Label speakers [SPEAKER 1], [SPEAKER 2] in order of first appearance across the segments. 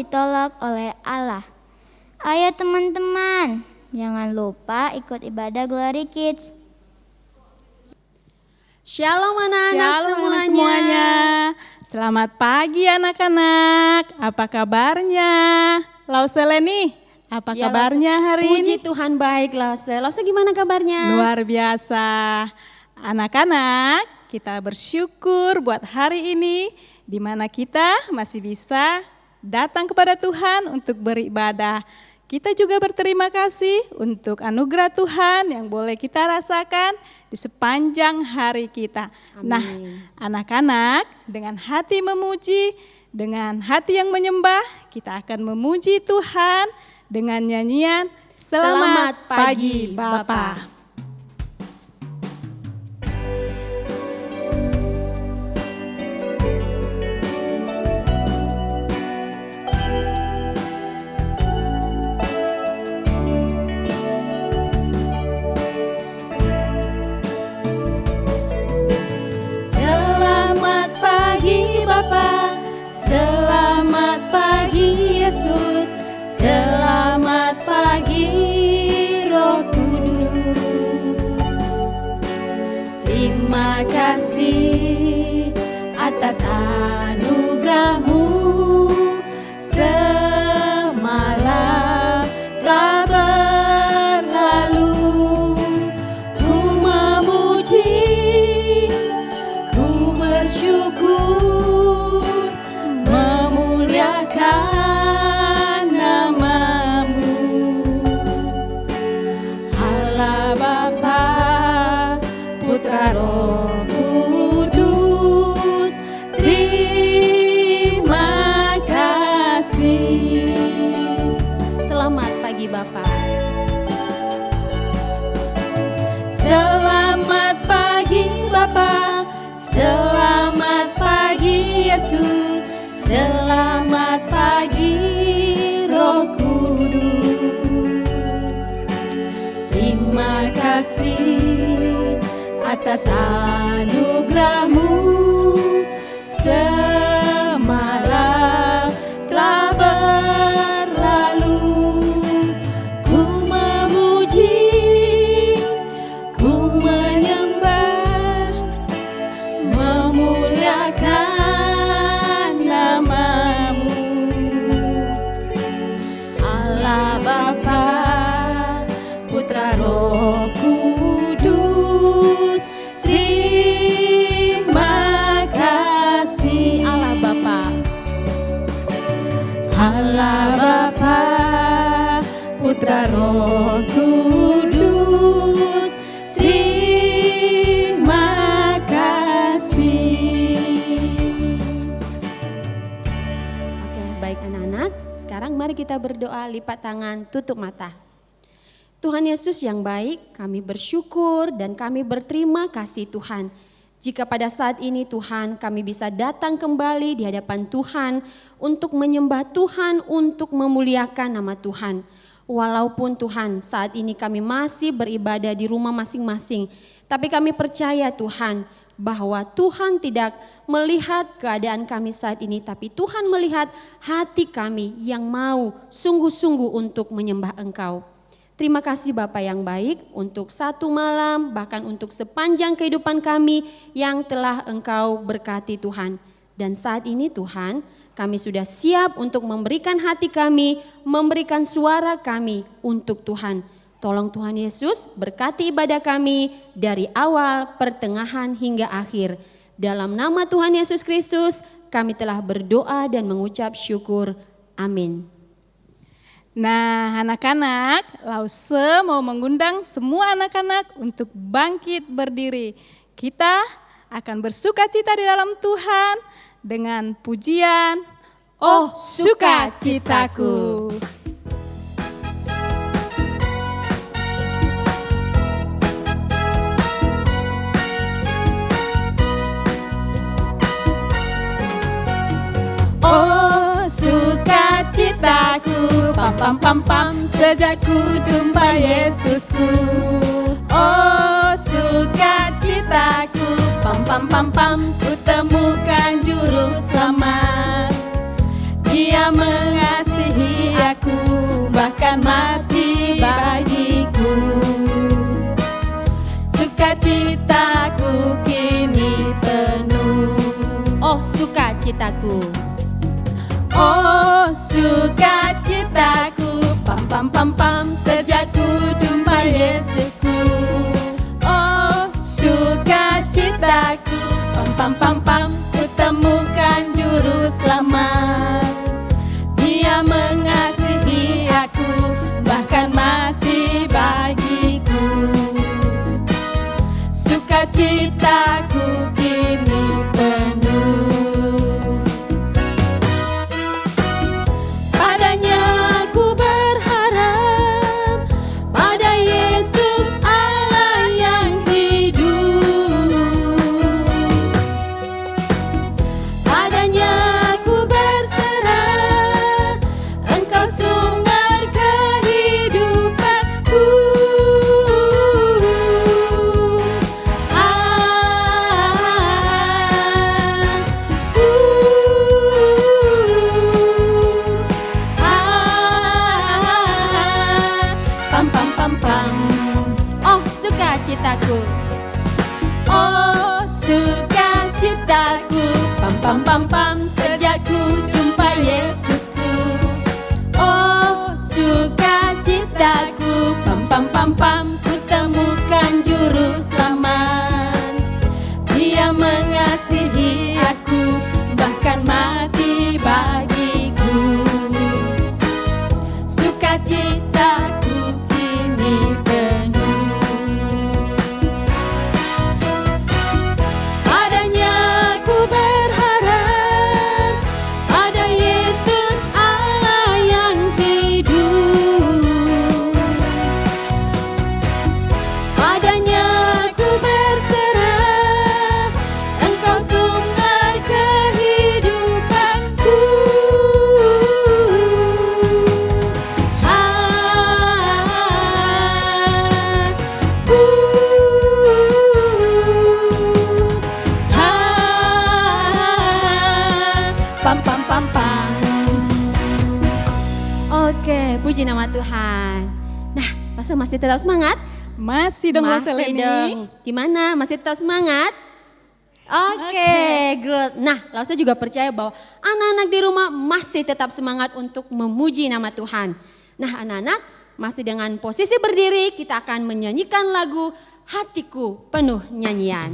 [SPEAKER 1] ditolak oleh Allah. Ayo teman-teman, jangan lupa ikut ibadah Glory Kids.
[SPEAKER 2] Shalom anak-anak
[SPEAKER 3] semuanya. Selamat pagi anak-anak. Apa kabarnya? Lauseleni, apa
[SPEAKER 2] Ya,
[SPEAKER 3] kabarnya hari
[SPEAKER 2] Puji
[SPEAKER 3] ini?
[SPEAKER 2] Tuhan baik Lause. Lause gimana kabarnya?
[SPEAKER 3] Luar biasa. Anak-anak, kita bersyukur buat hari ini di mana kita masih bisa datang kepada Tuhan untuk beribadah. Kita juga berterima kasih untuk anugerah Tuhan yang boleh kita rasakan di sepanjang hari kita.
[SPEAKER 2] Amin.
[SPEAKER 3] Nah, anak-anak, dengan hati memuji, dengan hati yang menyembah, kita akan memuji Tuhan dengan nyanyian Selamat Pagi Bapa.
[SPEAKER 2] Selamat pagi Bapa, selamat pagi Yesus, selamat pagi Roh Kudus. Terima kasih atas anugerah-Mu, semalam telah berlalu. Ku memuji, ku bersyukur, memuliakan nama-Mu. Allah Bapa, Putra Roh Kudus, terima kasih. Selamat pagi Bapa. Selamat pagi Bapa, selamat pagi Yesus, selamat pagi Roh Kudus. Terima kasih atas anugerah-Mu, semalam telah berlalu. Ku memuji, ku menyembah, memuliakan nama-Mu. Allah Bapa, Putra Roh Kudus, terima kasih. Allah Bapa, Allah Bapa, Putra Roh Kudus, terima kasih. Oke, baik anak-anak. Sekarang mari kita berdoa, lipat tangan, tutup mata. Tuhan Yesus yang baik, kami bersyukur dan kami berterima kasih Tuhan. Jika pada saat ini Tuhan kami bisa datang kembali di hadapan Tuhan untuk menyembah Tuhan, untuk memuliakan nama Tuhan. Walaupun Tuhan saat ini kami masih beribadah di rumah masing-masing, tapi kami percaya Tuhan bahwa Tuhan tidak melihat keadaan kami saat ini, tapi Tuhan melihat hati kami yang mau sungguh-sungguh untuk menyembah Engkau. Terima kasih Bapa yang baik untuk satu malam, bahkan untuk sepanjang kehidupan kami yang telah Engkau berkati Tuhan. Dan saat ini Tuhan, kami sudah siap untuk memberikan hati kami, memberikan suara kami untuk Tuhan. Tolong Tuhan Yesus berkati ibadah kami dari awal, pertengahan hingga akhir. Dalam nama Tuhan Yesus Kristus kami telah berdoa dan mengucap syukur. Amin.
[SPEAKER 3] Nah, anak-anak, Lause mau mengundang semua anak-anak untuk bangkit berdiri. Kita akan bersukacita di dalam Tuhan dengan pujian, "Oh sukacitaku."
[SPEAKER 2] Oh sukacitaku, pam pam pam pam, sejak ku jumpa Yesusku. Oh sukacitaku, pam pam pam pam, ku temukan juru selamat. Dia mengasihi
[SPEAKER 3] sukacitaku kini penuh.
[SPEAKER 2] Oh sukacitaku.
[SPEAKER 3] Oh sukacitaku, pam pam pam pam, sejak ku jumpa Yesusku. Oh sukacitaku, pam pam pam pam, ku temukan juru selamat. Dia mengasihi aku, bahkan mati bagiku. Sukacitaku kini penuh. Padanya ku berharap, pada Yesus Allah yang hidup. Padanya ku berserah, Engkau sumber kehidupanku. Pam pam pam pam.
[SPEAKER 2] Oh sukacitaku.
[SPEAKER 3] Oh sukacitaku, pam pam pam pam, sejak ku jumpa Yesusku. Oh sukacitaku, pam pam pam pam, ku temukan juru selamat. Dia mengasihi aku, bahkan mati bagiku. Sukacitaku kini penuh. Padanya ku berharap, pada Yesus Allah yang hidup. Padanya ku berserah, Engkau sumber kehidupanku. Pam pam pam pam.
[SPEAKER 2] Oke, puji nama Tuhan. Nah, Lause masih tetap semangat?
[SPEAKER 3] Masih dong Lause
[SPEAKER 2] Masih
[SPEAKER 3] Leni.
[SPEAKER 2] dong. Gimana? Masih tetap semangat? Oke, good. Nah, Lause juga percaya bahwa anak-anak di rumah masih tetap semangat untuk memuji nama Tuhan. Nah, anak-anak masih dengan posisi berdiri, kita akan menyanyikan lagu Hatiku Penuh Nyanyian.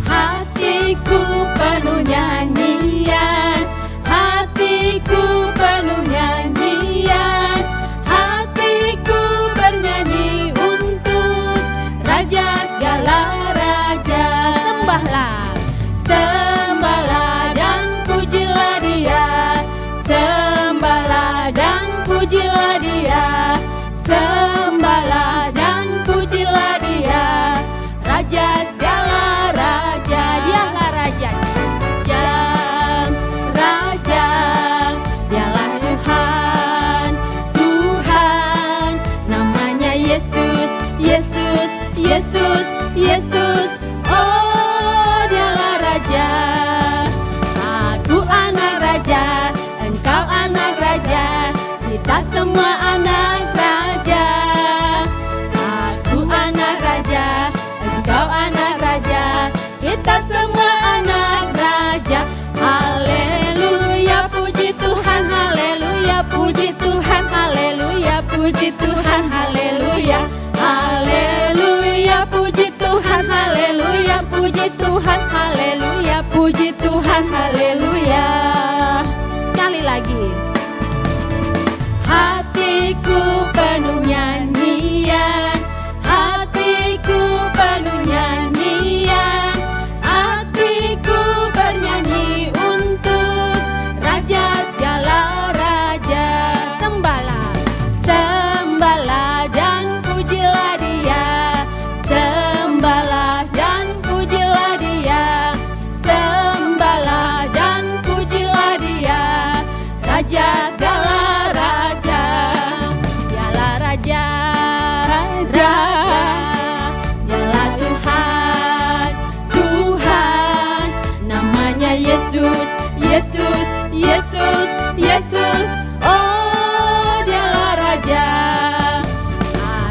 [SPEAKER 3] Hatiku penuh nyanyian, hatiku penuh nyanyian, hatiku bernyanyi untuk Raja segala raja.
[SPEAKER 2] Sembahlah.
[SPEAKER 3] Sembahlah dan pujilah Dia, sembahlah dan pujilah Dia, sembahlah dan pujilah Dia, Raja segala raja.
[SPEAKER 2] Dialah Raja.
[SPEAKER 3] Raja, Dialah Tuhan, Tuhan, namanya Yesus, Yesus, Yesus, Yesus. Oh, Dialah Raja. Aku anak raja, engkau anak raja, kita semua anak raja. Aku anak raja, engkau anak raja, kita semua anak raja. Haleluya, puji Tuhan, haleluya, puji Tuhan, haleluya, puji Tuhan, haleluya. Haleluya, puji Tuhan, haleluya, puji Tuhan, haleluya, puji Tuhan, haleluya.
[SPEAKER 2] Sekali lagi.
[SPEAKER 3] Hatiku penuh nyanyian, hatiku penuh nyanyian, hatiku bernyanyi untuk Raja segala raja.
[SPEAKER 2] Sembahlah.
[SPEAKER 3] Sembahlah dan pujilah Dia, sembahlah dan pujilah Dia, sembahlah dan pujilah Dia, Raja segala raja. Dialah Raja.
[SPEAKER 2] Yesus, Yesus, Yesus, oh dialah Raja.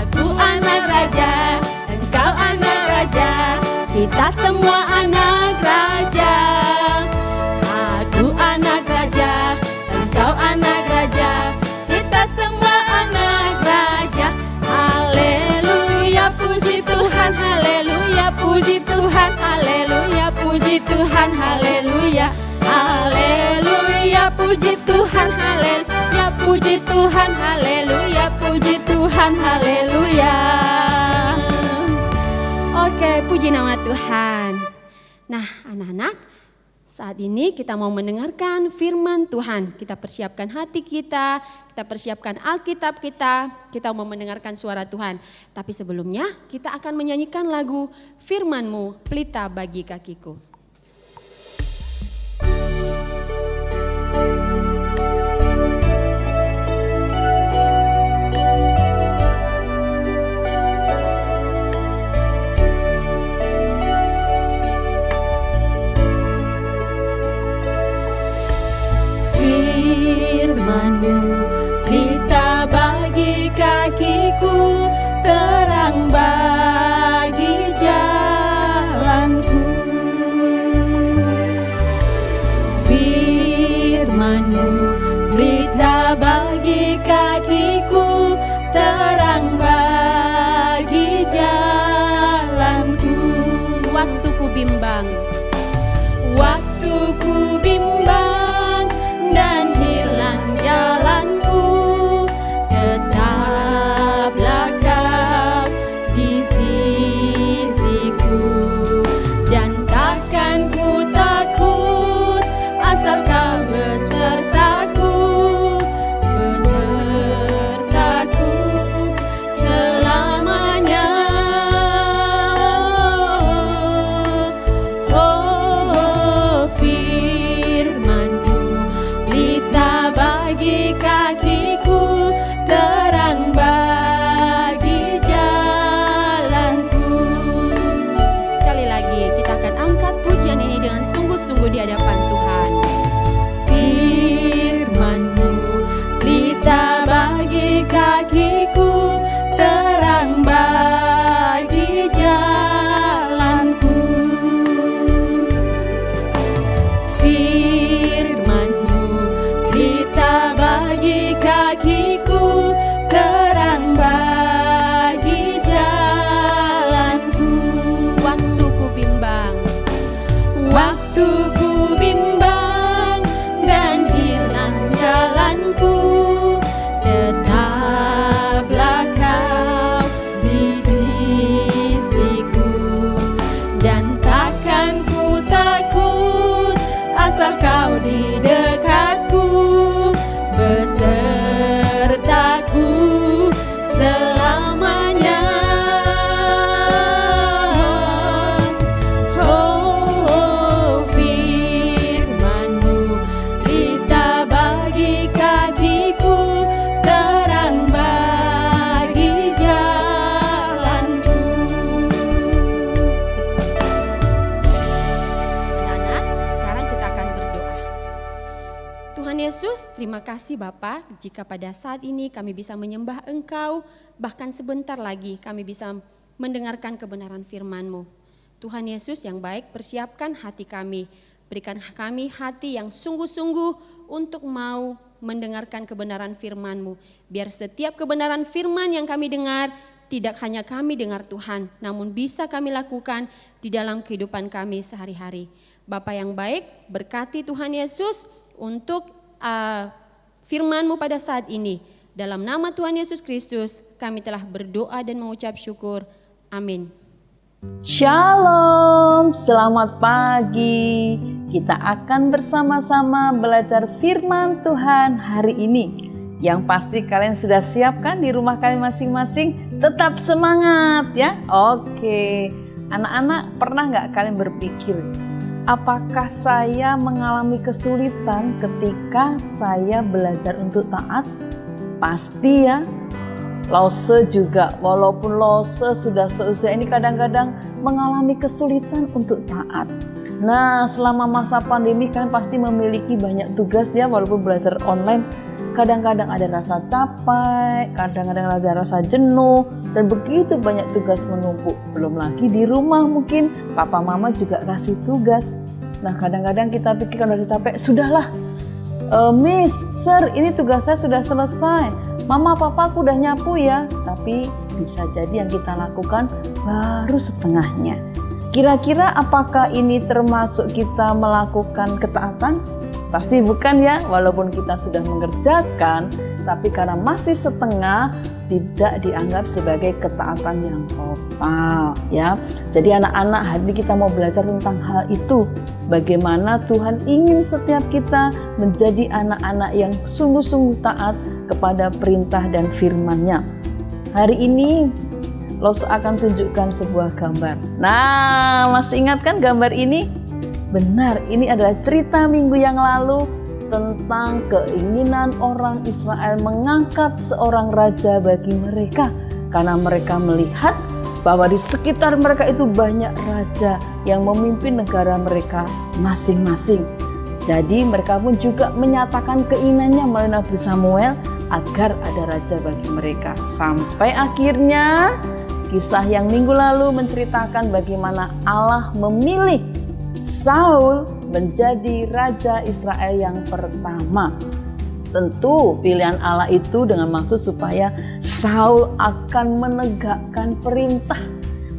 [SPEAKER 2] Aku anak Raja, engkau anak Raja, kita semua anak Raja. Aku anak Raja, engkau anak Raja, kita semua anak Raja. Haleluya, puji Tuhan, haleluya, puji Tuhan, haleluya, puji Tuhan, haleluya. Haleluya, puji Tuhan, haleluya, puji Tuhan, haleluya, puji Tuhan, haleluya. Oke, puji nama Tuhan. Nah, anak-anak, saat ini kita mau mendengarkan firman Tuhan. Kita persiapkan hati kita persiapkan Alkitab kita mau mendengarkan suara Tuhan. Tapi sebelumnya kita akan menyanyikan lagu Firman-Mu, Pelita Bagi Kakiku. Firman-Mu, pelita bagi kakiku, terang bagi jalanku. Firman-Mu, pelita bagi kakiku, terang bagi jalanku. Waktu ku bimbang dan hilang jalanku, tetaplah Kau di sisiku, dan takkan ku takut asal Kau besertaku selamanya. Kakiku, terang bagi jalanku. Sekali lagi kita akan angkat pujian ini dengan sungguh-sungguh di hadapan Tuhan. Firman-Mu, pelita bagi kakiku, terang bagi jalanku. Firman-Mu, pelita bagi kakiku, terang bagi jalanku. Waktu ku bimbang dan hilang jalanku, tetaplah Kau di sisiku, dan takkan ku takut asal Kau di dekatku, besertaku selamanya. Oh, firman-Mu, pelita bagi kakiku, terang bagi jalanku. Anak-anak, sekarang kita akan berdoa. Tuhan Yesus, terima kasih Bapa, jika pada saat ini kami bisa menyembah Engkau, bahkan sebentar lagi kami bisa mendengarkan kebenaran firman-Mu. Tuhan Yesus yang baik, persiapkan hati kami, berikan kami hati yang sungguh-sungguh untuk mau mendengarkan kebenaran firman-Mu. Biar setiap kebenaran firman yang kami dengar, tidak hanya kami dengar Tuhan, namun bisa kami lakukan di dalam kehidupan kami sehari-hari. Bapa yang baik, berkati Tuhan Yesus untuk firman-Mu pada saat ini. Dalam nama Tuhan Yesus Kristus, kami telah berdoa dan mengucap syukur. Amin.
[SPEAKER 4] Shalom, selamat pagi. Kita akan bersama-sama belajar firman Tuhan hari ini. Yang pasti kalian sudah siapkan di rumah kalian masing-masing. Tetap semangat ya. Oke, anak-anak, pernah nggak kalian berpikir, apakah saya mengalami kesulitan ketika saya belajar untuk taat? Pasti ya. Lose juga, walaupun Lose sudah seusia ini kadang-kadang mengalami kesulitan untuk taat. Nah, selama masa pandemi kalian pasti memiliki banyak tugas ya, walaupun belajar online. Kadang-kadang ada rasa capek, kadang-kadang ada rasa jenuh, dan begitu banyak tugas menumpuk. Belum lagi di rumah mungkin papa mama juga kasih tugas. Nah, kadang-kadang kita pikir kalau udah capek, sudahlah, Miss, Sir, ini tugas saya sudah selesai. Mama, papa aku udah nyapu ya. Tapi bisa jadi yang kita lakukan baru setengahnya. Kira-kira apakah ini termasuk kita melakukan ketaatan? Pasti bukan ya, walaupun kita sudah mengerjakan, tapi karena masih setengah, tidak dianggap sebagai ketaatan yang total ya. Jadi anak-anak, hari ini kita mau belajar tentang hal itu. Bagaimana Tuhan ingin setiap kita menjadi anak-anak yang sungguh-sungguh taat kepada perintah dan firman-Nya. Hari ini Los akan tunjukkan sebuah gambar. Nah, masih ingat kan gambar ini? Benar, ini adalah cerita minggu yang lalu tentang keinginan orang Israel mengangkat seorang raja bagi mereka. Karena mereka melihat bahwa di sekitar mereka itu banyak raja yang memimpin negara mereka masing-masing. Jadi mereka pun juga menyatakan keinginannya melalui Nabi Samuel agar ada raja bagi mereka. Sampai akhirnya kisah yang minggu lalu menceritakan bagaimana Allah memilih Saul menjadi raja Israel yang pertama. Tentu pilihan Allah itu dengan maksud supaya Saul akan menegakkan perintah,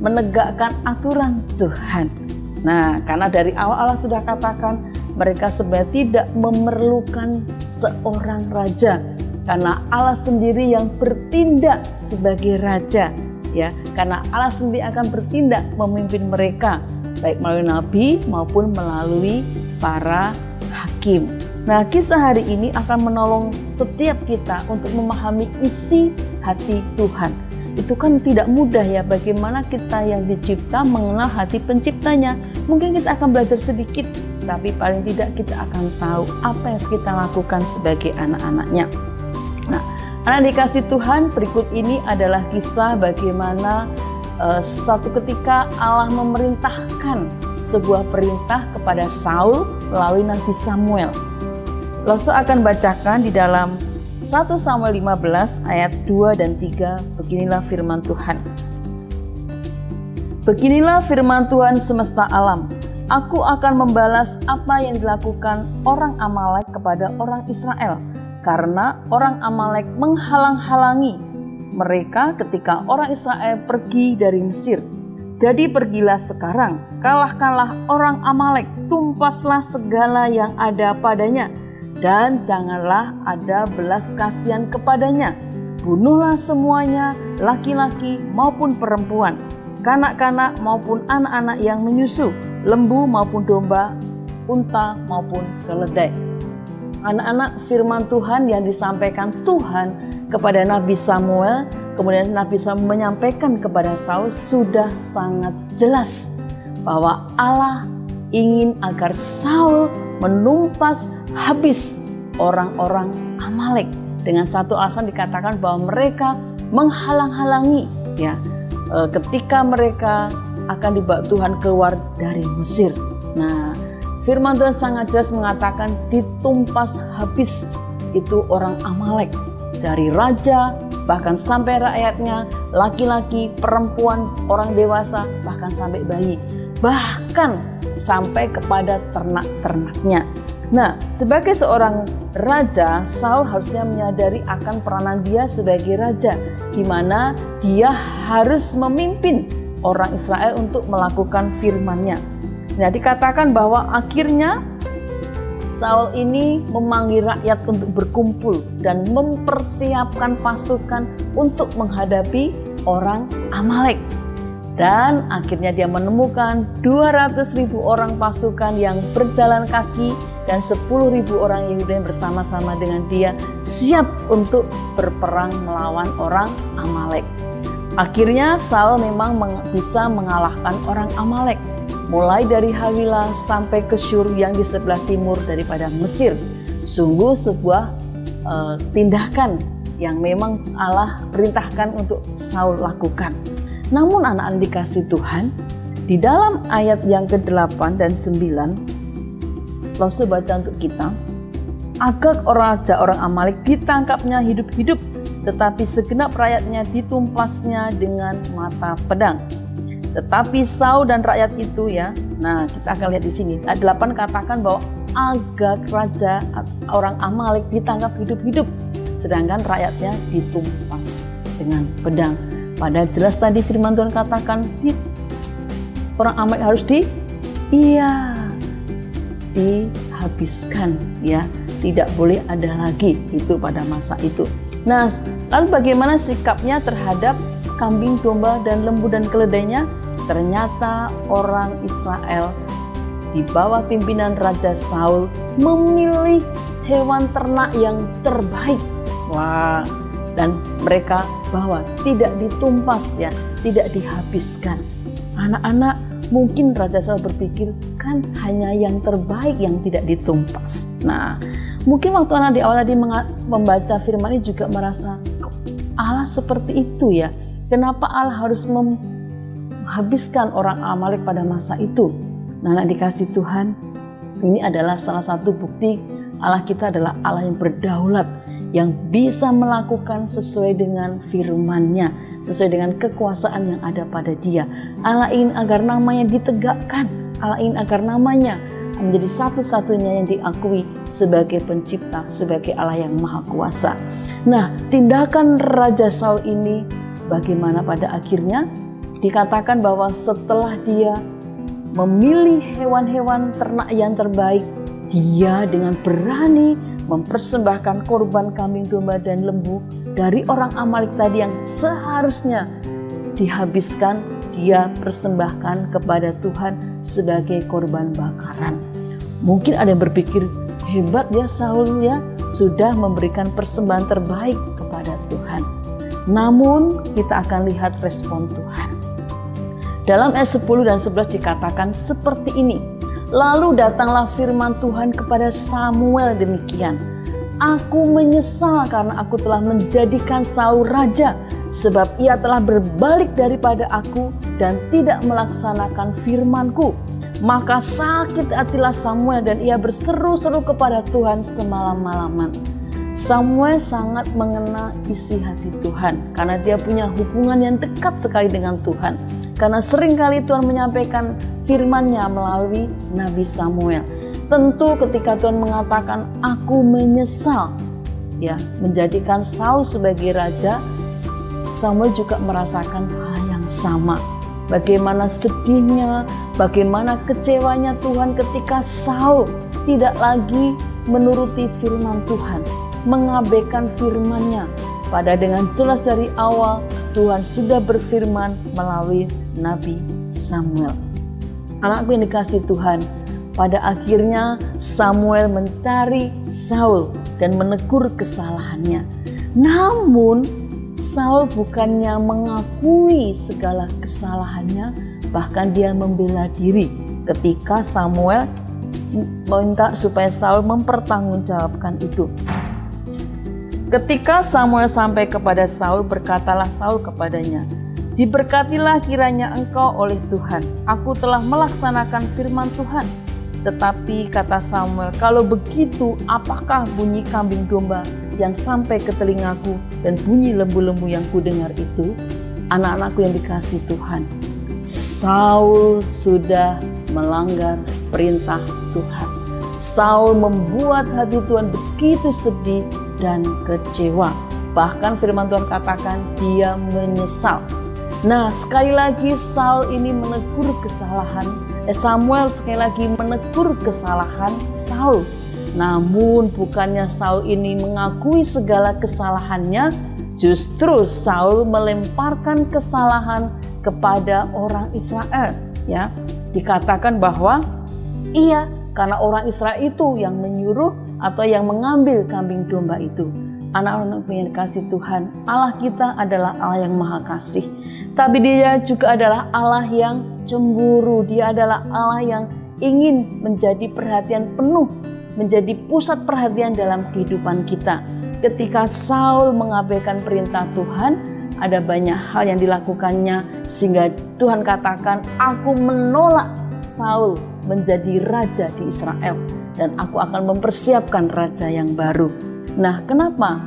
[SPEAKER 4] menegakkan aturan Tuhan. Nah, karena dari awal Allah sudah katakan mereka sebenarnya tidak memerlukan seorang raja, karena Allah sendiri yang bertindak sebagai raja, ya. Karena Allah sendiri akan bertindak memimpin mereka, baik melalui nabi maupun melalui para hakim. Nah, kisah hari ini akan menolong setiap kita untuk memahami isi hati Tuhan. Itu kan tidak mudah ya, bagaimana kita yang dicipta mengenal hati penciptanya. Mungkin kita akan belajar sedikit, tapi paling tidak kita akan tahu apa yang harus kita lakukan sebagai anak-anaknya. Nah, anak dikasih Tuhan, berikut ini adalah kisah bagaimana suatu ketika Allah memerintahkan sebuah perintah kepada Saul melalui Nabi Samuel. Loso akan bacakan di dalam 1 Samuel 15 ayat 2 dan 3. Beginilah firman Tuhan. Beginilah firman Tuhan semesta alam. Aku akan membalas apa yang dilakukan orang Amalek kepada orang Israel, karena orang Amalek menghalang-halangi mereka ketika orang Israel pergi dari Mesir. Jadi pergilah sekarang, kalahkanlah orang Amalek, tumpaslah segala yang ada padanya, dan janganlah ada belas kasihan kepadanya. Bunuhlah semuanya, laki-laki maupun perempuan, kanak-kanak maupun anak-anak yang menyusu, lembu maupun domba, unta maupun keledai. Anak-anak, firman Tuhan yang disampaikan Tuhan kepada Nabi Samuel, kemudian Nabi Samuel menyampaikan kepada Saul, sudah sangat jelas bahwa Allah ingin agar Saul menumpas habis orang-orang Amalek. Dengan satu alasan dikatakan bahwa mereka menghalang-halangi ya, ketika mereka akan dibawa Tuhan keluar dari Mesir. Nah, firman Tuhan sangat jelas mengatakan ditumpas habis itu orang Amalek, dari raja bahkan sampai rakyatnya, laki-laki, perempuan, orang dewasa, bahkan sampai bayi, bahkan sampai kepada ternak-ternaknya. Nah, sebagai seorang raja, Saul harusnya menyadari akan peranan dia sebagai raja, di mana dia harus memimpin orang Israel untuk melakukan firman-Nya. Nah, dikatakan bahwa akhirnya Saul ini memanggil rakyat untuk berkumpul dan mempersiapkan pasukan untuk menghadapi orang Amalek. Dan akhirnya dia menemukan 200.000 orang pasukan yang berjalan kaki dan 10.000 orang Yahudi yang bersama-sama dengan dia siap untuk berperang melawan orang Amalek. Akhirnya Saul memang bisa mengalahkan orang Amalek, mulai dari Hawila sampai ke Syur yang di sebelah timur daripada Mesir. Sungguh sebuah tindakan yang memang Allah perintahkan untuk Saul lakukan. Namun anak-anak dikasih Tuhan, Di dalam ayat yang ke-8 dan 9, Rasul baca untuk kita, Agag raja orang Amalek ditangkapnya hidup-hidup, tetapi segenap rakyatnya ditumpasnya dengan mata pedang. Tetapi Saul dan rakyat itu ya, nah kita akan lihat di sini, ayat 8 katakan bahwa Agag raja orang Amalek ditangkap hidup-hidup, sedangkan rakyatnya ditumpas dengan pedang. Padahal jelas tadi firman Tuhan katakan orang Amalek harus dihabiskan ya, tidak boleh ada lagi itu pada masa itu. Nah, lalu bagaimana sikapnya terhadap kambing, domba, dan lembu dan keledainya? Ternyata orang Israel di bawah pimpinan Raja Saul memilih hewan ternak yang terbaik. Wah, dan mereka bahwa tidak ditumpas ya, tidak dihabiskan. Anak-anak, mungkin Raja Saul berpikir kan hanya yang terbaik yang tidak ditumpas. Nah, mungkin waktu anak di awal tadi membaca firman ini juga merasa, kok Allah seperti itu ya? Kenapa Allah harus menghabiskan orang Amalek pada masa itu? Nah, anak dikasih Tuhan, ini adalah salah satu bukti Allah kita adalah Allah yang berdaulat, yang bisa melakukan sesuai dengan firman-Nya, sesuai dengan kekuasaan yang ada pada Dia. Allah ingin agar namanya ditegakkan, Allah ingin agar namanya menjadi satu-satunya yang diakui sebagai pencipta, sebagai Allah yang maha kuasa. Nah, tindakan Raja Saul ini bagaimana pada akhirnya? Dikatakan bahwa setelah dia memilih hewan-hewan ternak yang terbaik, dia dengan berani mempersembahkan korban kambing, domba, dan lembu dari orang Amalek tadi yang seharusnya dihabiskan, dia persembahkan kepada Tuhan sebagai korban bakaran. Mungkin ada yang berpikir, hebat ya Saul ya, sudah memberikan persembahan terbaik kepada Tuhan. Namun kita akan lihat respon Tuhan. Dalam ayat 10 dan 11 dikatakan seperti ini. Lalu datanglah firman Tuhan kepada Samuel demikian. Aku menyesal karena aku telah menjadikan Saul raja, sebab ia telah berbalik daripada aku dan tidak melaksanakan firman-Ku. Maka sakit hatilah Samuel dan ia berseru-seru kepada Tuhan semalam-malaman. Samuel sangat mengena isi hati Tuhan karena dia punya hubungan yang dekat sekali dengan Tuhan. Karena seringkali Tuhan menyampaikan firman-Nya melalui Nabi Samuel. Tentu ketika Tuhan mengatakan aku menyesal ya menjadikan Saul sebagai raja, Samuel juga merasakan hal yang sama. Bagaimana sedihnya, bagaimana kecewanya Tuhan ketika Saul tidak lagi menuruti firman Tuhan, mengabaikan firman-Nya. Padahal dengan jelas dari awal Tuhan sudah berfirman melalui Nabi Samuel. Anakku yang dikasih Tuhan, pada akhirnya Samuel mencari Saul dan menegur kesalahannya. Namun Saul bukannya mengakui segala kesalahannya, bahkan dia membela diri ketika Samuel minta supaya Saul mempertanggungjawabkan itu. Ketika Samuel sampai kepada Saul, berkatalah Saul kepadanya, diberkatilah kiranya engkau oleh Tuhan. Aku telah melaksanakan firman Tuhan. Tetapi kata Samuel, kalau begitu apakah bunyi kambing domba yang sampai ke telingaku dan bunyi lembu-lembu yang kudengar itu? Anak-anakku yang dikasih Tuhan, Saul sudah melanggar perintah Tuhan. Saul membuat hati Tuhan begitu sedih dan kecewa. Bahkan firman Tuhan katakan dia menyesal. Nah, sekali lagi Saul ini menegur kesalahan. Samuel sekali lagi menegur kesalahan Saul. Namun bukannya Saul ini mengakui segala kesalahannya, justru Saul melemparkan kesalahan kepada orang Israel. Ya, dikatakan bahwa iya, karena orang Israel itu yang menyuruh atau yang mengambil kambing domba itu. Anak-anak yang dikasih Tuhan, Allah kita adalah Allah yang maha kasih. Tapi Dia juga adalah Allah yang cemburu. Dia adalah Allah yang ingin menjadi perhatian penuh, menjadi pusat perhatian dalam kehidupan kita. Ketika Saul mengabaikan perintah Tuhan, ada banyak hal yang dilakukannya sehingga Tuhan katakan, aku menolak Saul menjadi raja di Israel dan aku akan mempersiapkan raja yang baru. Nah, kenapa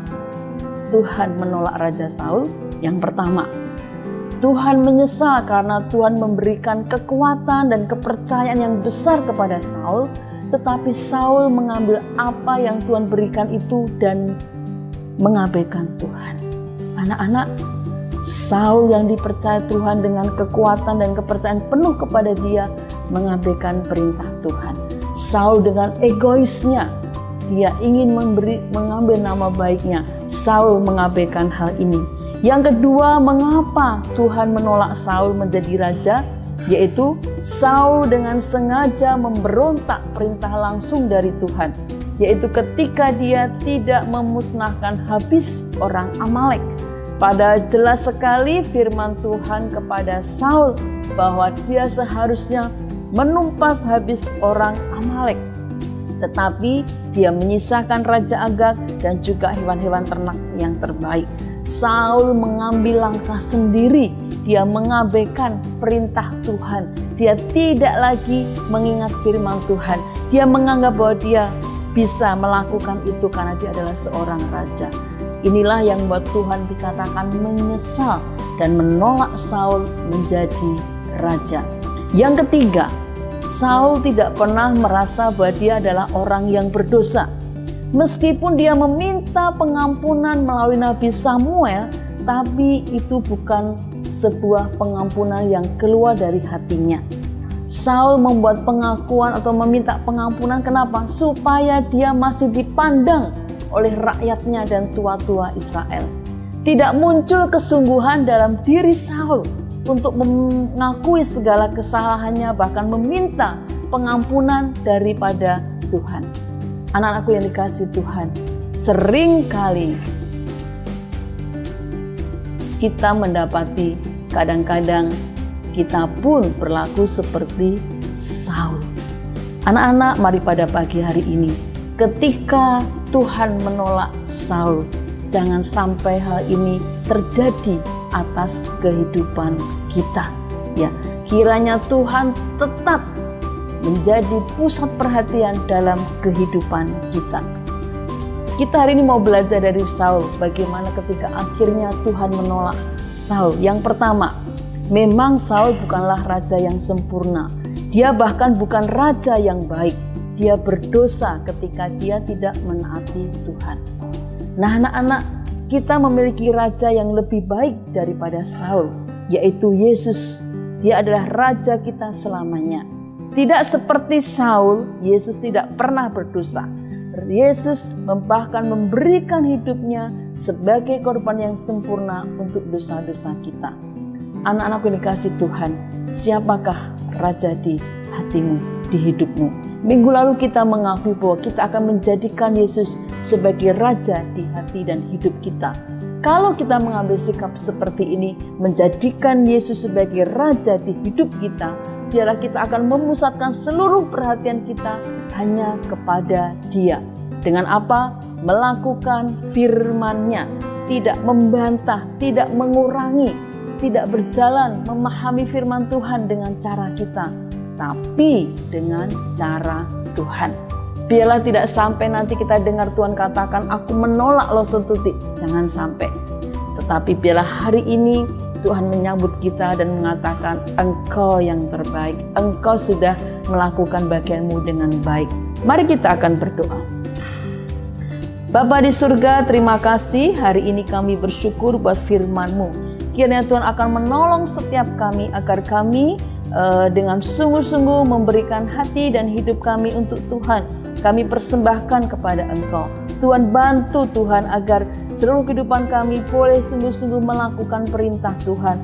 [SPEAKER 4] Tuhan menolak Raja Saul? Yang pertama, Tuhan menyesal karena Tuhan memberikan kekuatan dan kepercayaan yang besar kepada Saul, tetapi Saul mengambil apa yang Tuhan berikan itu dan mengabaikan Tuhan. Anak-anak, Saul yang dipercaya Tuhan dengan kekuatan dan kepercayaan penuh kepada dia mengabaikan perintah Tuhan. Saul dengan egoisnya, dia ingin mengambil nama baiknya. Saul mengabaikan hal ini. Yang kedua, mengapa Tuhan menolak Saul menjadi raja? Yaitu Saul dengan sengaja memberontak perintah langsung dari Tuhan. Yaitu ketika dia tidak memusnahkan habis orang Amalek. Padahal jelas sekali firman Tuhan kepada Saul bahwa dia seharusnya menumpas habis orang Amalek. Tetapi dia menyisakan Raja Agag dan juga hewan-hewan ternak yang terbaik. Saul mengambil langkah sendiri. Dia mengabaikan perintah Tuhan. Dia tidak lagi mengingat firman Tuhan. Dia menganggap bahwa dia bisa melakukan itu karena dia adalah seorang raja. Inilah yang membuat Tuhan dikatakan menyesal dan menolak Saul menjadi raja. Yang ketiga, Saul tidak pernah merasa bahwa dia adalah orang yang berdosa. Meskipun dia meminta pengampunan melalui Nabi Samuel, tapi itu bukan sebuah pengampunan yang keluar dari hatinya. Saul membuat pengakuan atau meminta pengampunan, kenapa? Supaya dia masih dipandang oleh rakyatnya dan tua-tua Israel. Tidak muncul kesungguhan dalam diri Saul untuk mengakui segala kesalahannya, bahkan meminta pengampunan daripada Tuhan. Anak-anakku yang dikasihi Tuhan, seringkali kita mendapati kadang-kadang kita pun berlaku seperti Saul. Anak-anak, mari pada pagi hari ini, ketika Tuhan menolak Saul, jangan sampai hal ini terjadi atas kehidupan kita. Ya, kiranya Tuhan tetap menjadi pusat perhatian dalam kehidupan kita. Kita hari ini mau belajar dari Saul, bagaimana ketika akhirnya Tuhan menolak Saul. Yang pertama, memang Saul bukanlah raja yang sempurna. Dia bahkan bukan raja yang baik. Dia berdosa ketika dia tidak menaati Tuhan. Nah, anak-anak, kita memiliki raja yang lebih baik daripada Saul, yaitu Yesus. Dia adalah raja kita selamanya. Tidak seperti Saul, Yesus tidak pernah berdosa. Yesus bahkan memberikan hidupnya sebagai korban yang sempurna untuk dosa-dosa kita. Anak-anakku yang dikasihi Tuhan, siapakah raja di hatimu, di hidupmu? Minggu lalu kita mengakui bahwa kita akan menjadikan Yesus sebagai raja di hati dan hidup kita. Kalau kita mengambil sikap seperti ini, menjadikan Yesus sebagai raja di hidup kita, biarlah kita akan memusatkan seluruh perhatian kita hanya kepada Dia. Dengan apa? Melakukan firman-Nya, tidak membantah, tidak mengurangi, tidak berjalan memahami firman Tuhan dengan cara kita, tapi dengan cara Tuhan. Biarlah tidak sampai nanti kita dengar Tuhan katakan, aku menolak lo setuti. Jangan sampai. Tetapi biarlah hari ini Tuhan menyambut kita dan mengatakan, engkau yang terbaik. Engkau sudah melakukan bagianmu dengan baik. Mari kita akan berdoa. Bapa di surga, terima kasih hari ini kami bersyukur buat firman-Mu. Kiranya Tuhan akan menolong setiap kami agar kami dengan sungguh-sungguh memberikan hati dan hidup kami untuk Tuhan. Kami persembahkan kepada Engkau. Tuhan bantu Tuhan agar seluruh kehidupan kami boleh sungguh-sungguh melakukan perintah Tuhan.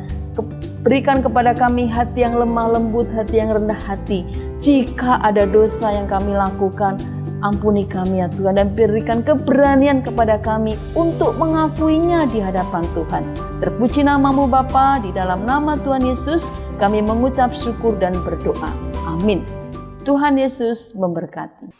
[SPEAKER 4] Berikan kepada kami hati yang lemah lembut, hati yang rendah hati. Jika ada dosa yang kami lakukan, ampuni kami ya Tuhan, dan berikan keberanian kepada kami untuk mengakuinya di hadapan Tuhan. Terpuji nama-Mu Bapa, di dalam nama Tuhan Yesus kami mengucap syukur dan berdoa. Amin. Tuhan Yesus memberkati.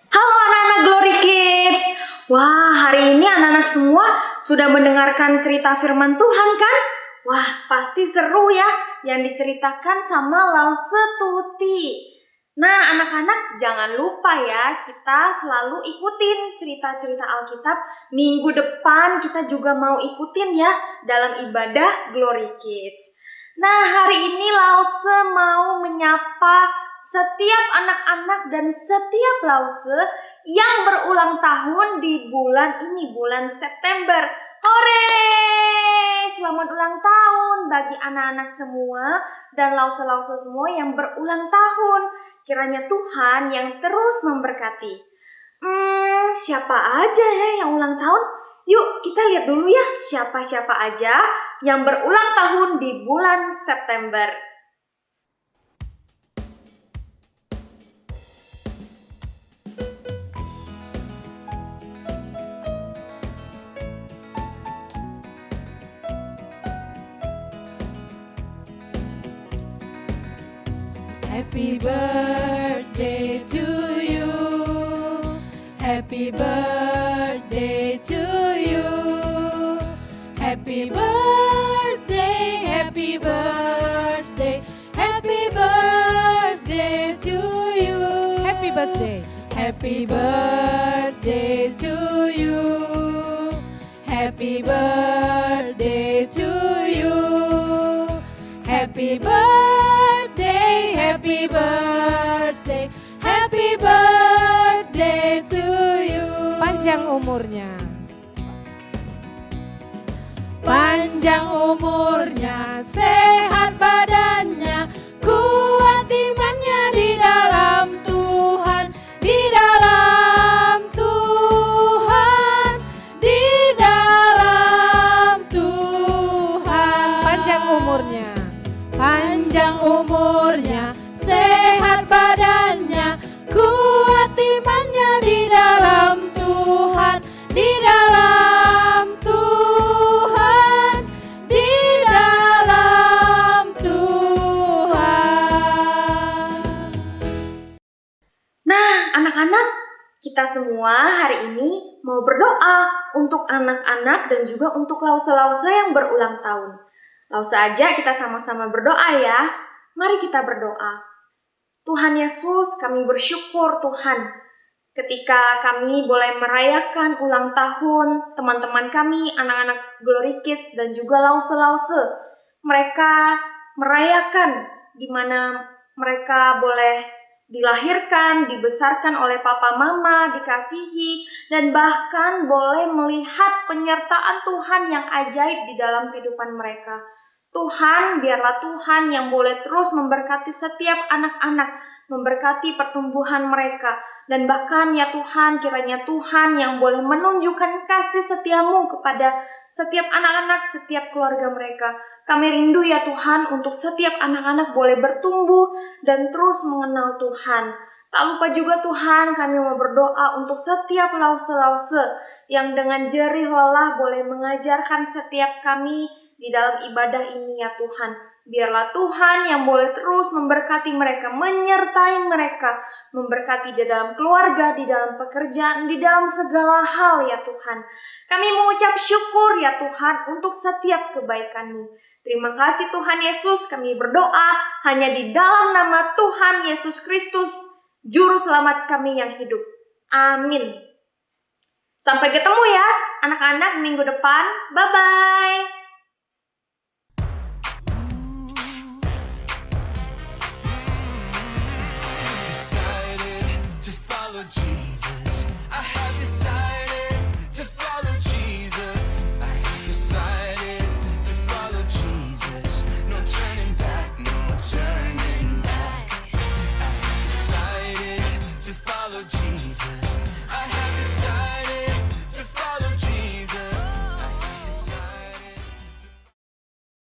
[SPEAKER 5] Halo anak-anak Glory Kids. Wah, hari ini anak-anak semua sudah mendengarkan cerita firman Tuhan kan? Wah, pasti seru ya yang diceritakan sama Lause Tuti. Nah, anak-anak jangan lupa ya, kita selalu ikutin cerita-cerita Alkitab. Minggu depan kita juga mau ikutin ya dalam ibadah Glory Kids. Nah, hari ini Lause mau menyapa setiap anak-anak dan setiap Lause yang berulang tahun di bulan ini, bulan September. Hore! Selamat ulang tahun bagi anak-anak semua dan Lause-Lause semua yang berulang tahun. Kiranya Tuhan yang terus memberkati. Siapa aja ya yang ulang tahun? Yuk kita lihat dulu ya siapa-siapa aja yang berulang tahun di bulan September.
[SPEAKER 6] Happy birthday to you. Happy birthday to you. Happy birthday, happy birthday, happy birthday to you. Happy birthday. Happy birthday to you. Happy birthday to you. Happy birthday, happy birthday, happy birthday to you. Panjang umurnya. Panjang umurnya, sehat badannya, kuat imannya di dalam Tuhan, di dalam Tuhan, di dalam Tuhan. Panjang umurnya. Panjang umurnya, sehat badannya, kuat imannya di dalam Tuhan, di dalam Tuhan, di dalam Tuhan.
[SPEAKER 5] Nah, anak-anak, kita semua hari ini mau berdoa untuk anak-anak dan juga untuk Lause-Lause yang berulang tahun. Langsung saja kita sama-sama berdoa ya. Mari kita berdoa. Tuhan Yesus, kami bersyukur Tuhan ketika kami boleh merayakan ulang tahun teman-teman kami, anak-anak Glory Kids dan juga Lause-Lause. Mereka merayakan di mana mereka boleh dilahirkan, dibesarkan oleh papa mama, dikasihi, dan bahkan boleh melihat penyertaan Tuhan yang ajaib di dalam kehidupan mereka. Tuhan, biarlah Tuhan yang boleh terus memberkati setiap anak-anak, memberkati pertumbuhan mereka, dan bahkan ya Tuhan, kiranya Tuhan yang boleh menunjukkan kasih setiamu kepada setiap anak-anak, setiap keluarga mereka. Kami rindu ya Tuhan untuk setiap anak-anak boleh bertumbuh dan terus mengenal Tuhan. Tak lupa juga Tuhan, kami mau berdoa untuk setiap Lause-Lause yang dengan jerih lelah boleh mengajarkan setiap kami di dalam ibadah ini ya Tuhan. Biarlah Tuhan yang boleh terus memberkati mereka, menyertai mereka, memberkati di dalam keluarga, di dalam pekerjaan, di dalam segala hal ya Tuhan. Kami mengucap syukur ya Tuhan untuk setiap kebaikan-Mu. Terima kasih Tuhan Yesus, kami berdoa hanya di dalam nama Tuhan Yesus Kristus, Juru Selamat kami yang hidup. Amin. Sampai ketemu ya anak-anak minggu depan. Bye-bye.